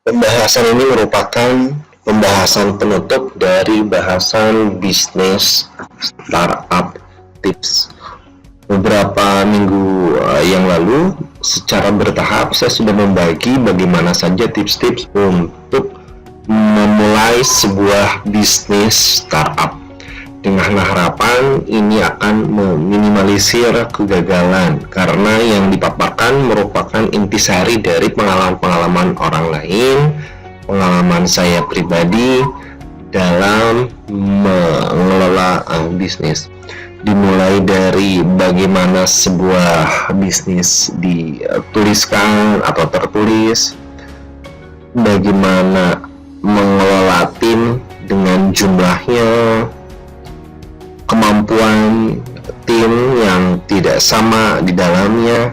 Pembahasan ini merupakan pembahasan penutup dari bahasan bisnis startup tips. Beberapa minggu yang lalu, secara bertahap saya sudah membagi bagaimana saja tips-tips untuk memulai sebuah bisnis startup. Dengan harapan ini akan meminimalisir kegagalan, karena yang dipaparkan merupakan intisari dari pengalaman-pengalaman orang lain, pengalaman saya pribadi dalam mengelola bisnis. Dimulai dari bagaimana sebuah bisnis dituliskan atau tertulis, bagaimana mengelola tim dengan jumlahnya, kemampuan tim yang tidak sama di dalamnya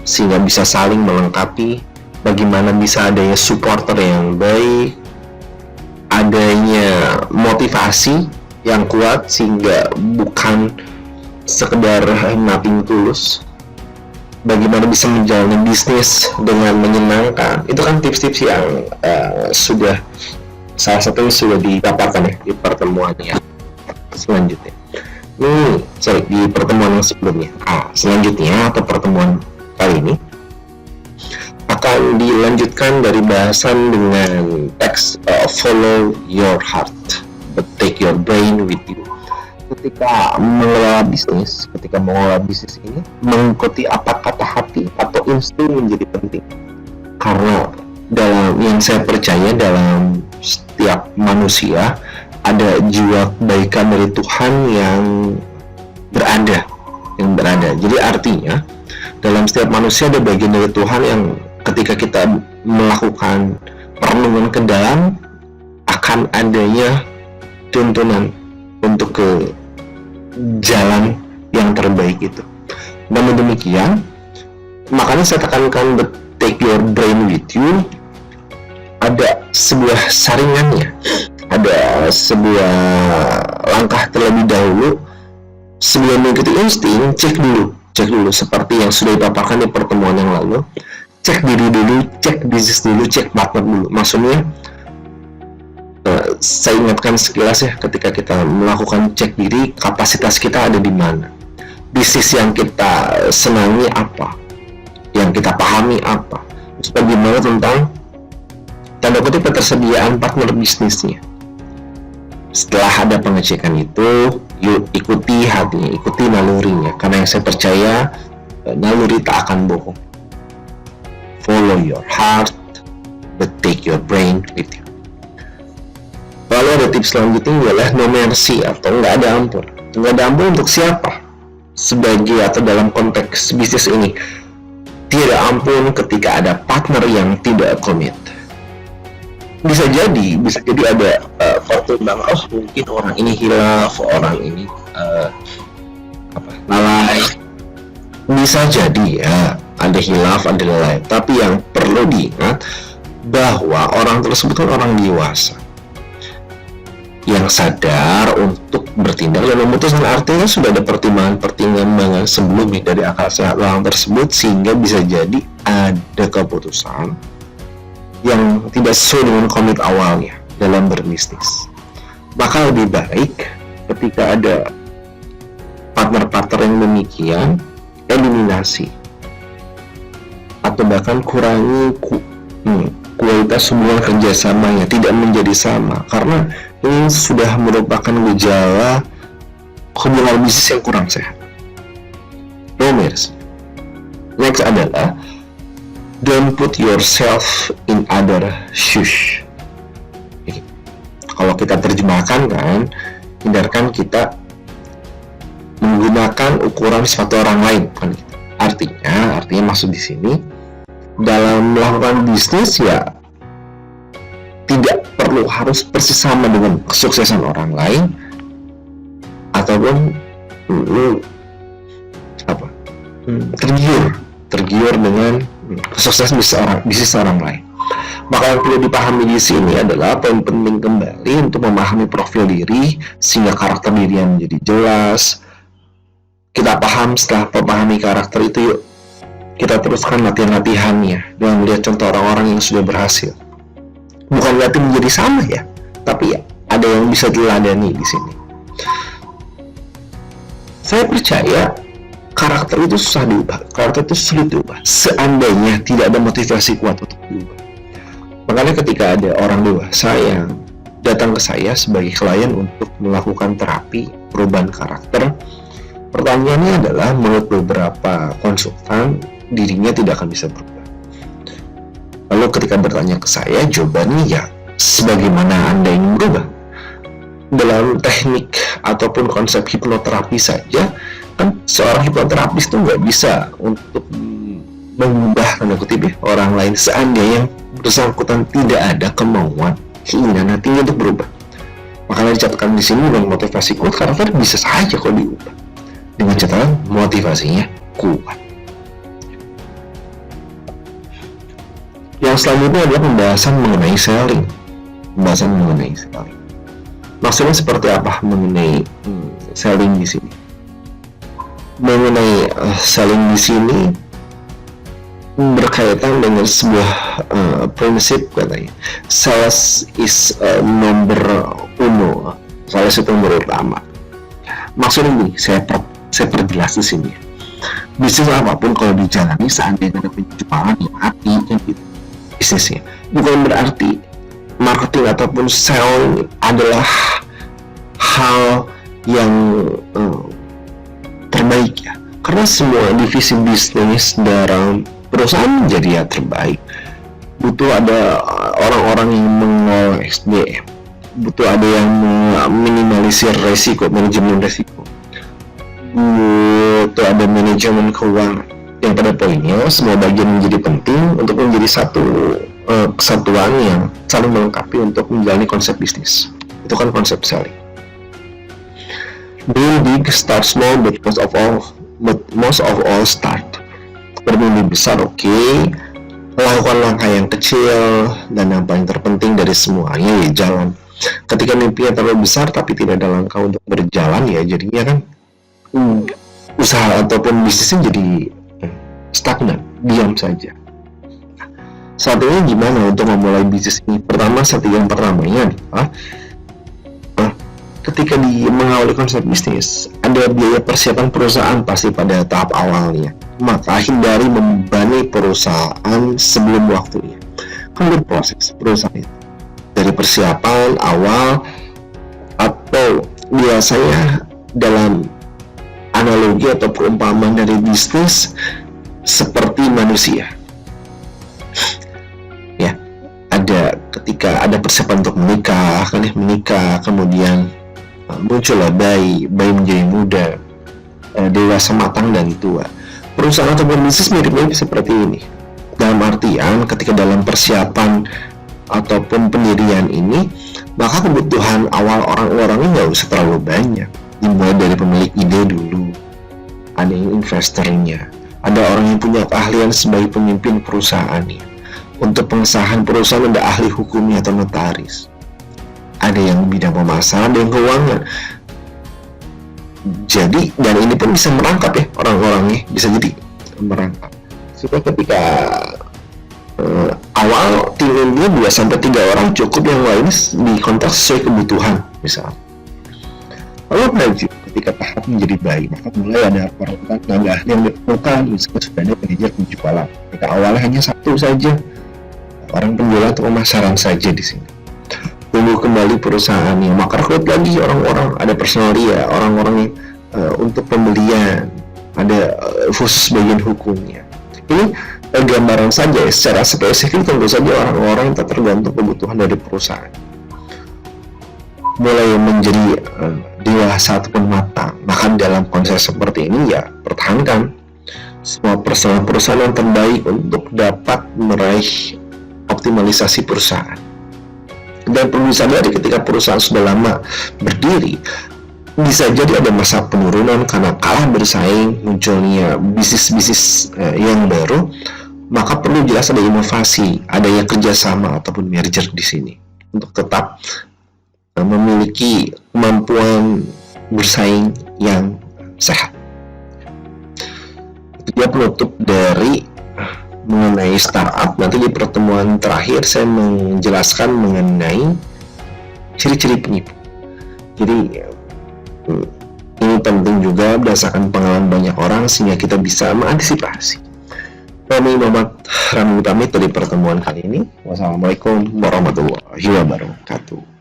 sehingga bisa saling melengkapi, bagaimana bisa adanya supporter yang baik, adanya motivasi yang kuat sehingga bukan sekedar nothing tulus, bagaimana bisa menjalani bisnis dengan menyenangkan. Itu kan tips-tips yang sudah salah satunya sudah dipaparkan ya di pertemuan yang selanjutnya. Di pertemuan yang sebelumnya. Selanjutnya atau pertemuan kali ini akan dilanjutkan dari bahasan dengan teks follow your heart but take your brain with you. Ketika mengelola bisnis ini, mengikuti apa kata hati atau insting menjadi penting. Karena dalam yang saya percaya, dalam setiap manusia ada jiwa kebaikan dari Tuhan yang berada. Jadi artinya dalam setiap manusia ada bagian dari Tuhan yang ketika kita melakukan perenungan ke dalam, akan adanya tuntunan untuk ke jalan yang terbaik itu. Namun demikian, makanya saya tekankan take your brain with you. Ada sebuah saringannya, ada sebuah langkah terlebih dahulu. Sebelum mengikuti insting, cek dulu seperti yang sudah dipaparkan di pertemuan yang lalu. Cek diri dulu, cek bisnis dulu, cek partner dulu. Maksudnya saya ingatkan sekilas ya, ketika kita melakukan cek diri, kapasitas kita ada di mana, bisnis yang kita senangi apa, yang kita pahami apa, terus bagaimana tentang tanda kutip ketersediaan partner bisnisnya. Setelah ada pengecekan itu, yuk ikuti hatinya, ikuti nalurinya, karena yang saya percaya naluri tak akan bohong. Follow your heart but take your brain with you. Lalu ada tips selanjutnya adalah no mercy atau nggak ada ampun. Nggak ada ampun untuk siapa? Sebagai atau dalam konteks bisnis ini, tidak ampun ketika ada partner yang tidak komit. Bisa jadi ada pertimbangan, mungkin orang ini hilaf, orang ini lalai. Bisa jadi ya, ada hilaf, ada lalai. Tapi yang perlu diingat bahwa orang tersebut kan orang dewasa yang sadar untuk bertindak dan memutuskan. Artinya sudah ada pertimbangan sebelumnya dari akal sehat orang tersebut, sehingga bisa jadi ada keputusan yang tidak sesuai dengan komit awalnya dalam berbisnis. Maka lebih baik ketika ada partner-partner yang demikian, eliminasi atau bahkan kurangi kualitas hubungan kerjasamanya, tidak menjadi sama, karena ini sudah merupakan gejala hubungan bisnis yang kurang sehat. Next adalah don't put yourself in other shoes. Kalau kita terjemahkan kan, hindarkan kita menggunakan ukuran sepatu orang lain kan gitu. Artinya maksud di sini dalam melakukan bisnis ya tidak perlu harus persis sama dengan kesuksesan orang lain, ataupun tergiur dengan kesuksesan bisnis orang lain. Maka yang perlu dipahami di sini adalah poin penting kembali untuk memahami profil diri sehingga karakter diri yang menjadi jelas. Kita paham, setelah memahami karakter itu, yuk kita teruskan latihan-latihannya dengan melihat contoh orang-orang yang sudah berhasil. bukan berarti menjadi sama ya, tapi ada yang bisa diladani di sini. Saya percaya karakter itu susah diubah, karakter itu sulit diubah seandainya tidak ada motivasi kuat untuk diubah. Makanya ketika ada orang dewasa yang datang ke saya sebagai klien untuk melakukan terapi perubahan karakter, pertanyaannya adalah menurut beberapa konsultan dirinya tidak akan bisa berubah. Lalu ketika bertanya ke saya, jawabannya ya sebagaimana Anda ingin berubah. Dalam teknik ataupun konsep hipnoterapi saja, kan seorang hipnoterapis itu nggak bisa untuk mengubah tanda kutip ya, orang lain seandainya yang bersangkutan tidak ada kemauan, keinginan hatinya untuk berubah. Makanya dicatatkan di sini dengan motivasi kuat, karakter bisa saja kok diubah dengan catatan motivasinya kuat. Yang selanjutnya adalah pembahasan mengenai selling. Maksudnya seperti apa mengenai selling di sini? Mengenai selling di sini berkaitan dengan sebuah prinsip katanya. Sales is nomor uno. Sales itu nomor utama. Maksudnya ini saya perjelas di sini. Bisnis apapun kalau dijalani seandainya ada penjualan yang api kan gitu bisnisnya. Bukan berarti marketing ataupun selling adalah hal yang terbaik ya, karena semua divisi bisnis dalam perusahaan menjadi yang terbaik. Butuh ada orang-orang yang mengelola SDM, butuh ada yang meminimalisir resiko, manajemen resiko, butuh ada manajemen keuangan. Yang pada poinnya semua bagian menjadi penting untuk menjadi satu kesatuan yang saling melengkapi untuk menjalani konsep bisnis. Itu kan konsep selling. Dream big, start small, but most of all start. Bermimpi besar, oke. Lakukan langkah yang kecil, dan yang paling terpenting dari semuanya ya jalan. Ketika mimpinya terlalu besar tapi tidak ada langkah untuk berjalan ya jadinya kan usaha ataupun bisnisnya jadi stagnan, diam saja. Saat ini gimana untuk memulai bisnis ini? Pertama, strategi yang pertamanya adalah ketika mengawali konsep bisnis, ada biaya persiapan perusahaan pasti pada tahap awalnya. Maka hindari membebani perusahaan sebelum waktunya. Kan berproses perusahaan itu dari persiapan awal, atau biasanya dalam analogi atau perumpamaan dari bisnis seperti manusia. Ya, ada ketika ada persiapan untuk menikah, kemudian muncullah bayi menjadi muda, dewasa, matang, dan tua. Perusahaan atau bisnis mirip-mirip seperti ini. Dalam artian ketika dalam persiapan ataupun pendirian ini, maka kebutuhan awal orang-orangnya nggak usah terlalu banyak. Dimulai dari pemilik ide dulu, ada yang investornya, ada orang yang punya keahlian sebagai pemimpin perusahaannya. Untuk pengesahan perusahaan ada ahli hukumnya atau notaris. Ada yang bidang pemasaran, ada yang keuangan. Jadi, dan ini pun bisa merangkap ya orang-orangnya, bisa jadi merangkap. Supaya ketika awal tim ini 2-3 orang cukup, yang lain dikontak sesuai kebutuhan misalnya. Lalu maju ketika tahap menjadi baik, maka mulai ada peran tenaga ahli yang diperlukan, misalnya sudah ada manajer penjualan. Ketika awalnya hanya satu saja, orang penjualan atau pemasaran saja di sini. Tumbuh kembali perusahaannya, maka rekrut lagi orang-orang, ada personal dia, orang-orang yang untuk pembelian, ada khusus bagian hukumnya. Ini gambaran saja ya, secara spesifik tentu saja orang-orang yang tergantung kebutuhan dari perusahaan. Mulai menjadi dewasa ataupun matang, maka dalam konsep seperti ini ya pertahankan semua perusahaan yang terbaik untuk dapat meraih optimalisasi perusahaan. Dan perlu disadari ketika perusahaan sudah lama berdiri, bisa jadi ada masa penurunan karena kalah bersaing, munculnya bisnis-bisnis yang baru, maka perlu jelas ada inovasi, adanya kerjasama ataupun merger di sini untuk tetap memiliki kemampuan bersaing yang sehat. Itu dia penutup dari mengenai startup. Nanti di pertemuan terakhir saya menjelaskan mengenai ciri-ciri penipu. Jadi ini penting juga berdasarkan pengalaman banyak orang sehingga kita bisa mengantisipasi. Kami Muhammad Ramli pamit dari pertemuan kali ini. Wassalamualaikum warahmatullahi wabarakatuh.